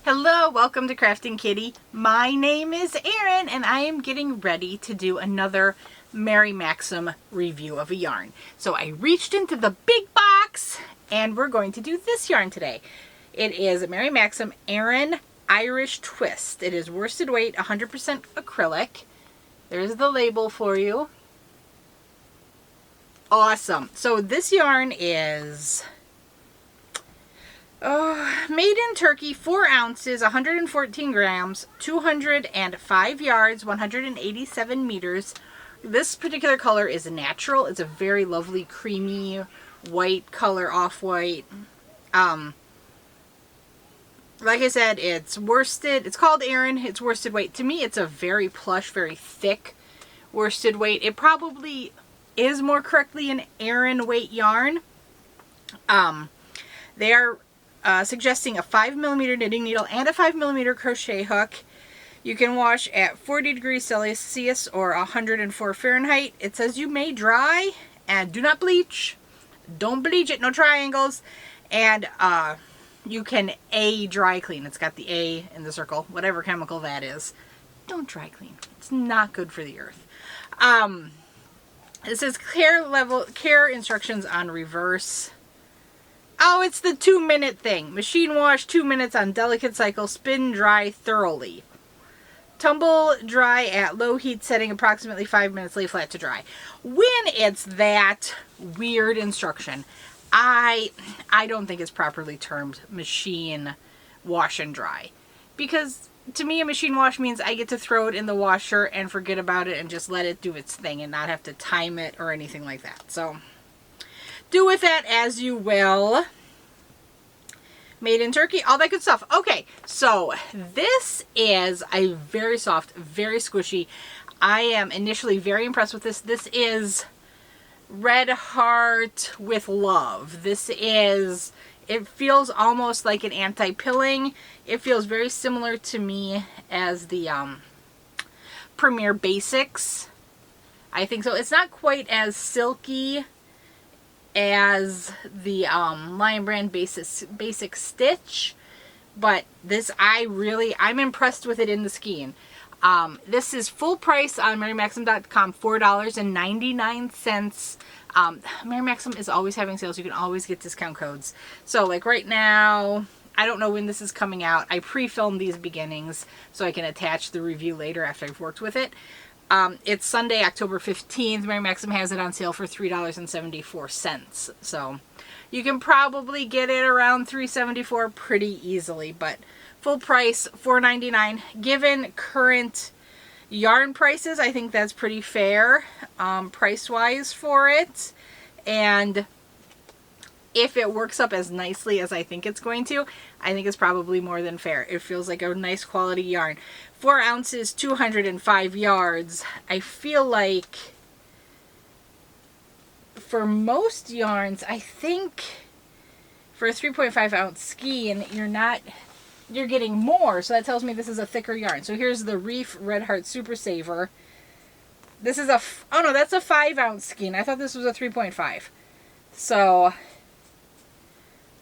Hello, welcome to Krafting Kitty. My name is Aran and I am getting ready to do another Mary Maxim review of a yarn. So I reached into the big box and we're going to do this yarn today. It is a Mary Maxim Aran Irish Twist. It is worsted weight, 100% acrylic. There's the label for you. Awesome. So this yarn is made in Turkey, 4 ounces, 114 grams, 205 yards, 187 meters. This particular color is natural. It's a very lovely creamy white color, off-white. Like I said, it's worsted. It's called Aran. It's worsted weight. To me, it's a very plush, very thick worsted weight. It probably is more correctly an Aran weight yarn. They are suggesting a 5mm knitting needle and a 5mm crochet hook. You can wash at 40 degrees Celsius or 104 Fahrenheit. It says you may dry and do not bleach. Don't bleach it, no triangles. And you can dry clean. It's got the A in the circle, whatever chemical that is. Don't dry clean. It's not good for the earth. It says care instructions on reverse. Oh, it's the 2-minute thing. Machine wash 2 minutes on delicate cycle. Spin dry thoroughly. Tumble dry at low heat setting, approximately 5 minutes. Lay flat to dry. When it's that weird instruction, I don't think it's properly termed machine wash and dry. Because to me, a machine wash means I get to throw it in the washer and forget about it and just let it do its thing and not have to time it or anything like that. So do with that as you will. Made in Turkey, all that good stuff. Okay, so this is a very soft, very squishy. I am initially very impressed with this. This is Red Heart with love. This is, it feels almost like an anti-pilling. It feels very similar to me as the Premier Basics. I think so. It's not quite as silky as the Lion Brand Basic Stitch, but this I'm impressed with it in the skein. This is full price on MaryMaxim.com, $4.99. Mary Maxim is always having sales. You can always get discount codes. So like right now, I don't know when this is coming out. I pre-filmed these beginnings so I can attach the review later after I've worked with it. It's Sunday, October 15th. Mary Maxim has it on sale for $3.74. So you can probably get it around $3.74 pretty easily, but full price, $4.99. Given current yarn prices, I think that's pretty fair price-wise for it. And if it works up as nicely as I think it's going to, I think it's probably more than fair. It feels like a nice quality yarn. 4 ounces, 205 yards. I feel like for most yarns, I think for a 3.5 ounce skein, you're getting more. So that tells me this is a thicker yarn. So here's the Reef Red Heart Super Saver. This is oh no, that's a 5 ounce skein. I thought this was a 3.5. So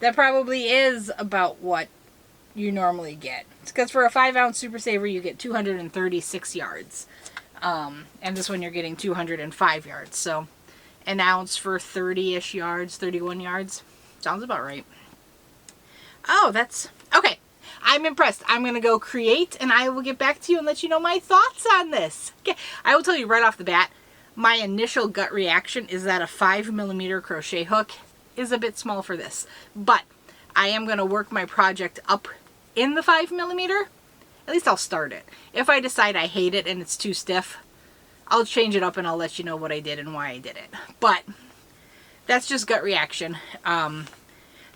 that probably is about what you normally get. Because for a 5 ounce Super Saver, you get 236 yards. And this one you're getting 205 yards. So an ounce for 30-ish yards, 31 yards. Sounds about right. Oh, that's okay. I'm impressed. I'm going to go create and I will get back to you and let you know my thoughts on this. Okay. I will tell you right off the bat, my initial gut reaction is that a 5mm crochet hook is a bit small for this. But I am going to work my project up in the 5mm. At least I'll start it. If I decide I hate it and it's too stiff, I'll change it up and I'll let you know what I did and why I did it. But that's just gut reaction. The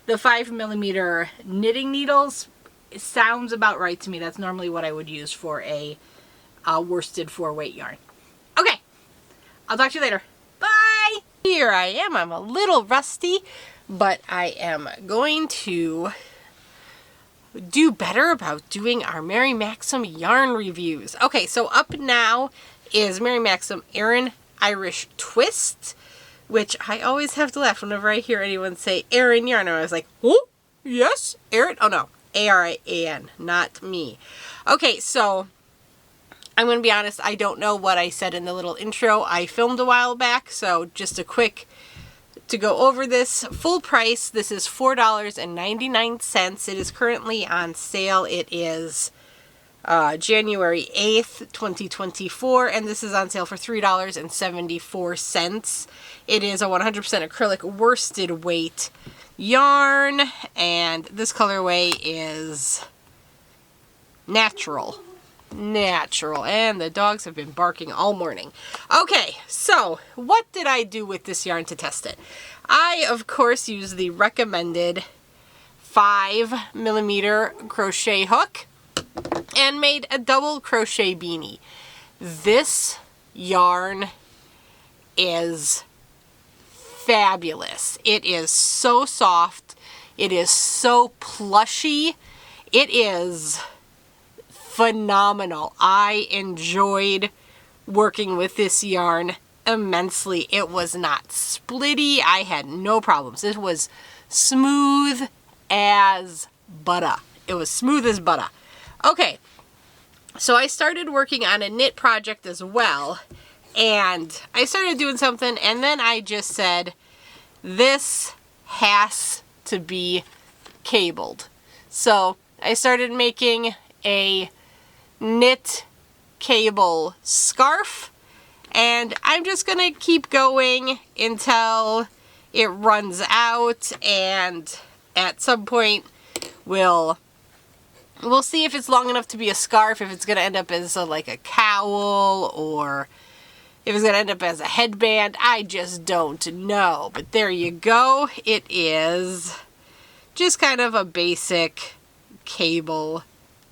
5mm knitting needles, it sounds about right to me. That's normally what I would use for a worsted 4-weight yarn. Okay, I'll talk to you later. Bye! Here I am. I'm a little rusty, but I am going to do better about doing our Mary Maxim yarn reviews. Okay, so up now is Mary Maxim Aran Irish Twist, which I always have to laugh whenever I hear anyone say Aran yarn. I was like, oh, yes, Aran, oh no, A-R-A-N, not me. Okay, so I'm going to be honest, I don't know what I said in the little intro I filmed a while back, so just a quick to go over this. Full price, this is $4.99. It is currently on sale. It is January 8th, 2024, and this is on sale for $3.74. It is a 100% acrylic worsted weight yarn, and this colorway is natural, and the dogs have been barking all morning. Okay, so what did I do with this yarn to test it? I, of course, used the recommended 5mm crochet hook and made a double crochet beanie. This yarn is fabulous. It is so soft. It is so plushy. It is phenomenal. I enjoyed working with this yarn immensely. It was not splitty. I had no problems. It was smooth as butter. It was smooth as butter. Okay, so I started working on a knit project as well, and I started doing something, and then I just said, this has to be cabled. So I started making a knit cable scarf, and I'm just gonna keep going until it runs out, and at some point we'll see if it's long enough to be a scarf, if it's gonna end up as like a cowl, or if it's gonna end up as a headband. I just don't know, but there you go. It is just kind of a basic cable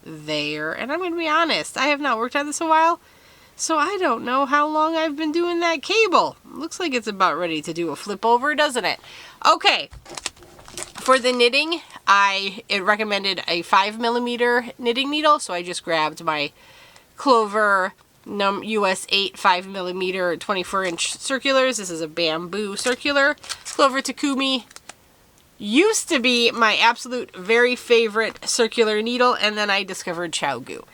there, and I'm gonna be honest, I have not worked on this a while, so I don't know how long I've been doing that cable. Looks like it's about ready to do a flip over, doesn't it? Okay, for the knitting, it recommended a 5mm knitting needle, so I just grabbed my Clover US 8 5mm 24-inch circulars. This is a bamboo circular. Clover Takumi used to be my absolute very favorite circular needle, and then I discovered ChowGoo.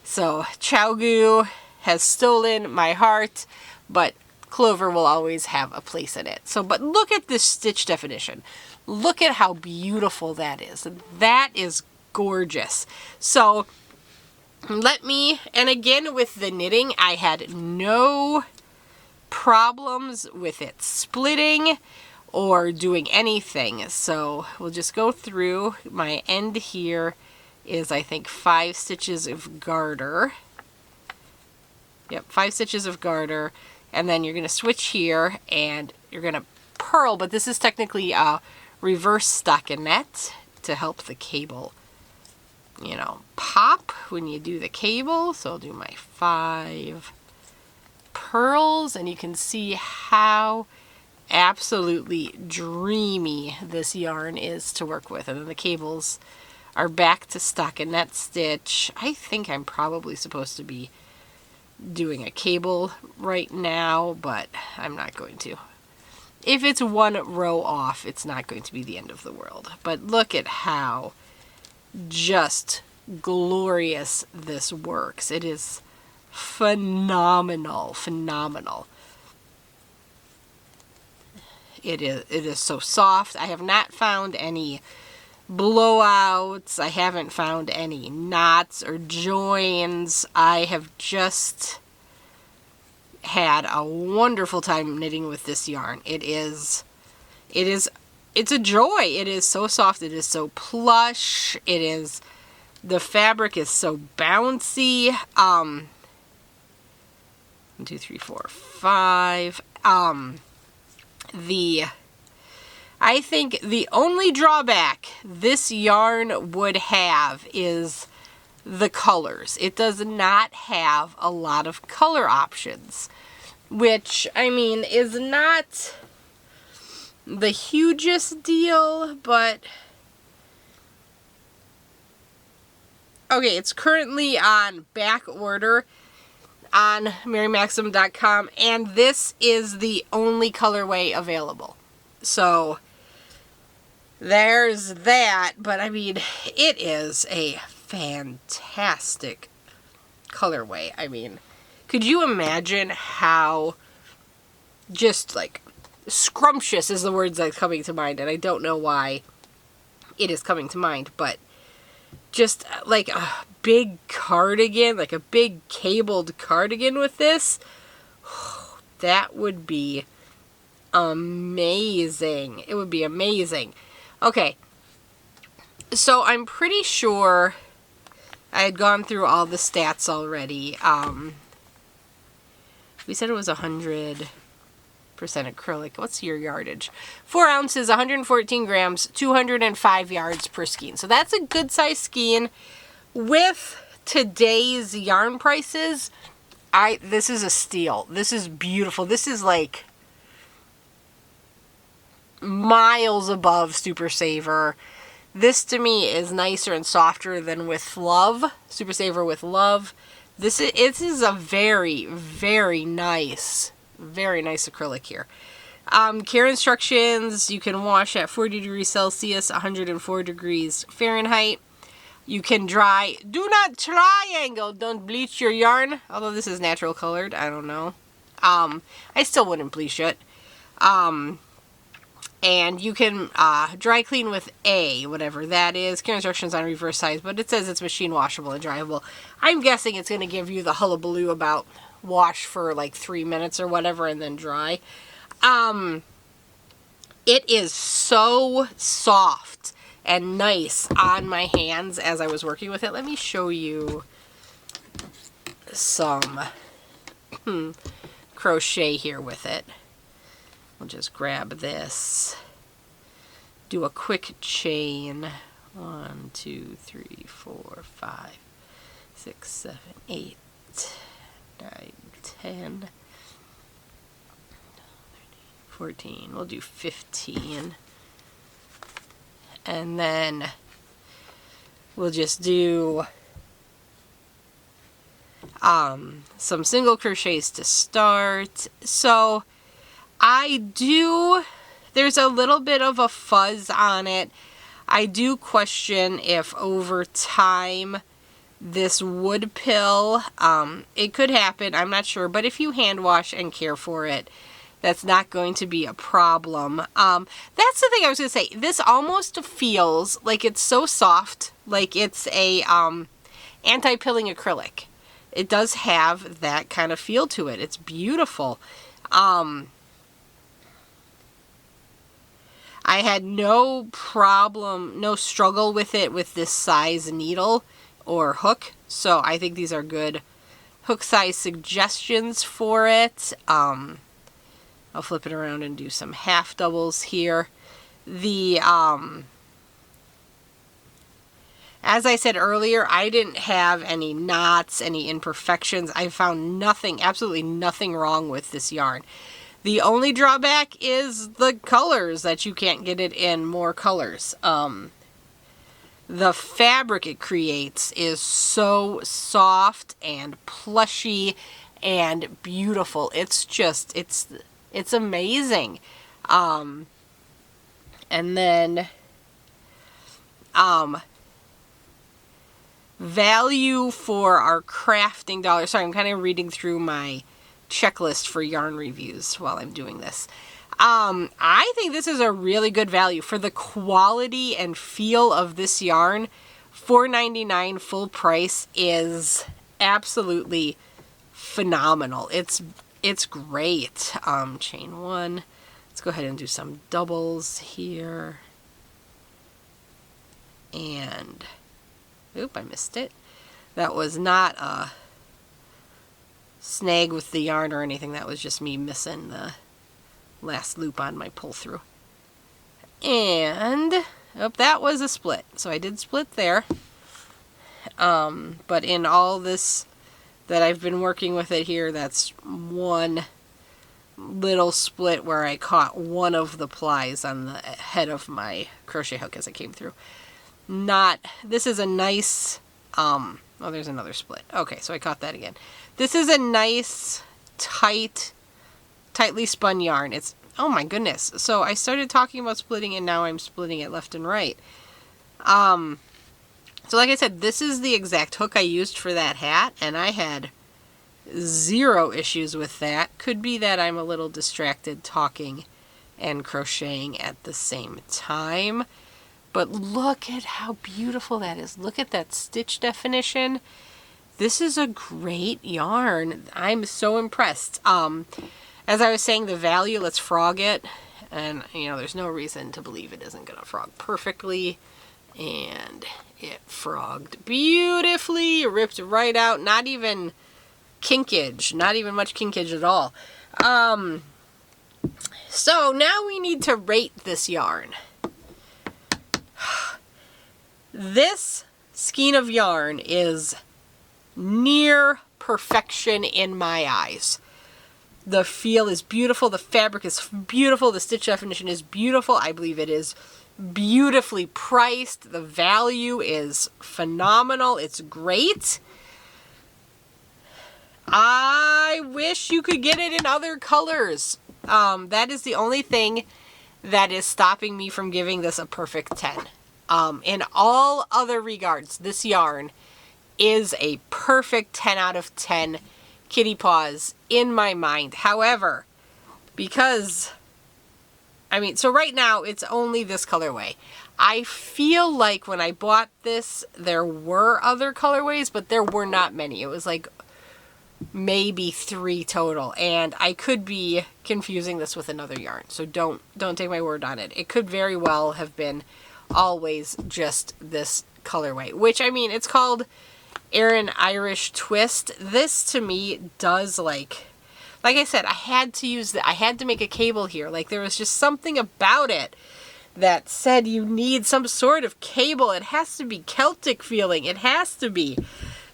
So ChowGoo has stolen my heart, but Clover will always have a place in it. So, but look at this stitch definition. Look at how beautiful that is. That is gorgeous. So and again with the knitting, I had no problems with it splitting or doing anything. So we'll just go through. My end here is, I think, 5 stitches of garter. Yep, 5 stitches of garter. And then you're going to switch here and you're going to purl, but this is technically a reverse stockinette to help the cable, you know, pop when you do the cable. So I'll do my 5 purls, and you can see how absolutely dreamy this yarn is to work with. And then the cables are back to stockinette stitch. I think I'm probably supposed to be doing a cable right now, but I'm not going to. If it's one row off, it's not going to be the end of the world. But look at how just glorious this works. It is phenomenal, phenomenal. It is so soft. I have not found any blowouts. I haven't found any knots or joins. I have just had a wonderful time knitting with this yarn. It's a joy. It is so soft. It is so plush. The fabric is so bouncy. 1, 2, 3, 4, 5. I think the only drawback this yarn would have is the colors. It does not have a lot of color options, which, I mean, is not the hugest deal, but okay, it's currently on back order on MaryMaxim.com, and this is the only colorway available. So there's that. But I mean, it is a fantastic colorway. I mean, could you imagine how just like scrumptious is the words that's coming to mind, and I don't know why it is coming to mind, but just like a big cardigan, like a big cabled cardigan with this, that would be amazing. It would be amazing. Okay, so I'm pretty sure I had gone through all the stats already. We said it was 100% acrylic. What's your yardage? 4 ounces, 114 grams, 205 yards per skein. So that's a good size skein. With today's yarn prices, this is a steal. This is beautiful. This is like miles above Super Saver. This to me is nicer and softer than with Love. Super Saver with Love. This is a very, very nice acrylic here. Care instructions: you can wash at 40 degrees Celsius, 104 degrees Fahrenheit. You can dry. Do not triangle. Don't bleach your yarn. Although this is natural colored, I don't know. I still wouldn't bleach it. And you can dry clean with A, whatever that is. Care instructions on reverse size, but it says it's machine washable and dryable. I'm guessing it's going to give you the hullabaloo about wash for like 3 minutes or whatever and then dry. It is so soft and nice on my hands as I was working with it. Let me show you some crochet here with it. We'll just grab this, do a quick chain. 1, 2, 3, 4, 5, 6, 7, 8, 9, 10, 14. We'll do 15. And then we'll just do some single crochets to start. So there's a little bit of a fuzz on it. I do question if over time this would pill. It could happen, I'm not sure, but if you hand wash and care for it, that's not going to be a problem. That's the thing I was going to say. This almost feels like it's so soft, like it's a anti-pilling acrylic. It does have that kind of feel to it. It's beautiful. I had no problem, no struggle with it with this size needle or hook. So I think these are good hook size suggestions for it. I'll flip it around and do some half doubles here. As I said earlier, I didn't have any knots, any imperfections. I found nothing, absolutely nothing wrong with this yarn. The only drawback is the colors, that you can't get it in more colors. The fabric it creates is so soft and plushy and beautiful. It's just, it's amazing. And then value for our crafting dollar. Sorry, I'm kind of reading through my checklist for yarn reviews while I'm doing this. I think this is a really good value for the quality and feel of this yarn. $4.99 full price is absolutely phenomenal. It's great. Chain 1. Let's go ahead and do some doubles here. And oop, I missed it. That was not a snag with the yarn or anything. That was just me missing the last loop on my pull through. And that was a split. So I did split there. But in all this that I've been working with it here, that's one little split where I caught one of the plies on the head of my crochet hook as it came through. This is a nice, oh, there's another split. Okay, so I caught that again. This is a nice, tightly spun yarn. It's oh my goodness. So I started talking about splitting and now I'm splitting it left and right. So like I said, this is the exact hook I used for that hat, and I had zero issues with that. Could be that I'm a little distracted talking and crocheting at the same time. But look at how beautiful that is. Look at that stitch definition. This is a great yarn. I'm so impressed. As I was saying, the value, let's frog it. And, you know, there's no reason to believe it isn't going to frog perfectly. And it frogged beautifully. Ripped right out. Not even kinkage. Not even much kinkage at all. So now we need to rate this yarn. This skein of yarn is near perfection in my eyes. The feel is beautiful. The fabric is beautiful. The stitch definition is beautiful. I believe it is beautifully priced. The value is phenomenal. It's great. I wish you could get it in other colors. That is the only thing that is stopping me from giving this a perfect 10. In all other regards, this yarn is a perfect 10 out of 10 kitty paws in my mind. However, because, I mean, so right now it's only this colorway. I feel like when I bought this, there were other colorways, but there were not many. It was like maybe 3 total, and I could be confusing this with another yarn, so don't take my word on it. It could very well have been always just this colorway, which, I mean, it's called Aran Irish Twist. This to me does, like I said, I had to make a cable here. Like, there was just something about it that said you need some sort of cable. It has to be Celtic feeling. It has to be.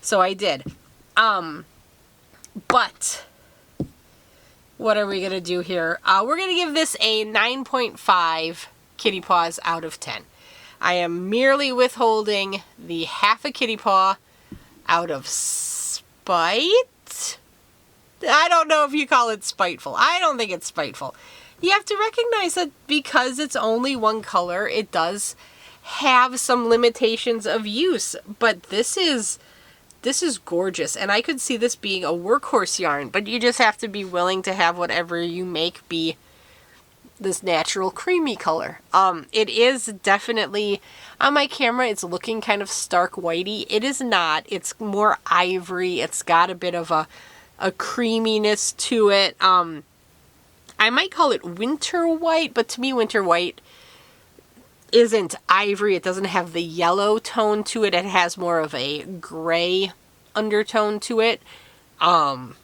So I did. But what are we going to do here? We're going to give this a 9.5 kitty paws out of 10. I am merely withholding the half a kitty paw out of spite. I don't know if you call it spiteful. I don't think it's spiteful. You have to recognize that because it's only one color, it does have some limitations of use. But this is gorgeous, and I could see this being a workhorse yarn, but you just have to be willing to have whatever you make be this natural creamy color. It is definitely, on my camera, it's looking kind of stark whitey. It is not. It's more ivory. It's got a bit of a creaminess to it. I might call it winter white, but to me winter white isn't ivory. It doesn't have the yellow tone to it. It has more of a gray undertone to it. But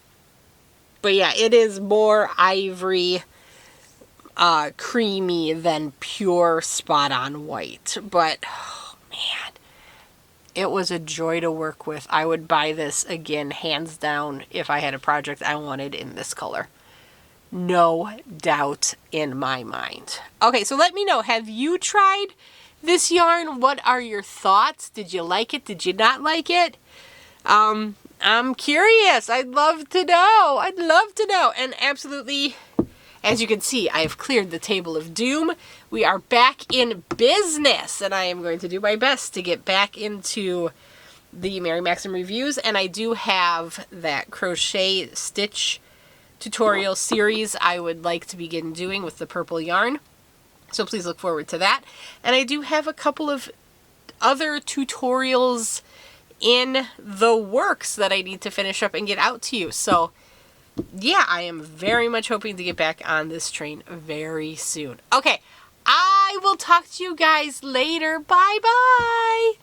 yeah, it is more ivory, creamy than pure spot-on white. But, oh, man, it was a joy to work with. I would buy this again, hands down, if I had a project I wanted in this color. No doubt in my mind. Okay, so let me know, have you tried this yarn? What are your thoughts? Did you like it? Did you not like it? I'm curious. I'd love to know. I'd love to know. And absolutely, as you can see, I have cleared the table of doom. We are back in business, and I am going to do my best to get back into the Mary Maxim reviews. And I do have that crochet stitch tutorial series I would like to begin doing with the purple yarn. So please look forward to that. And I do have a couple of other tutorials in the works that I need to finish up and get out to you. So yeah, I am very much hoping to get back on this train very soon. Okay, I will talk to you guys later. Bye-bye.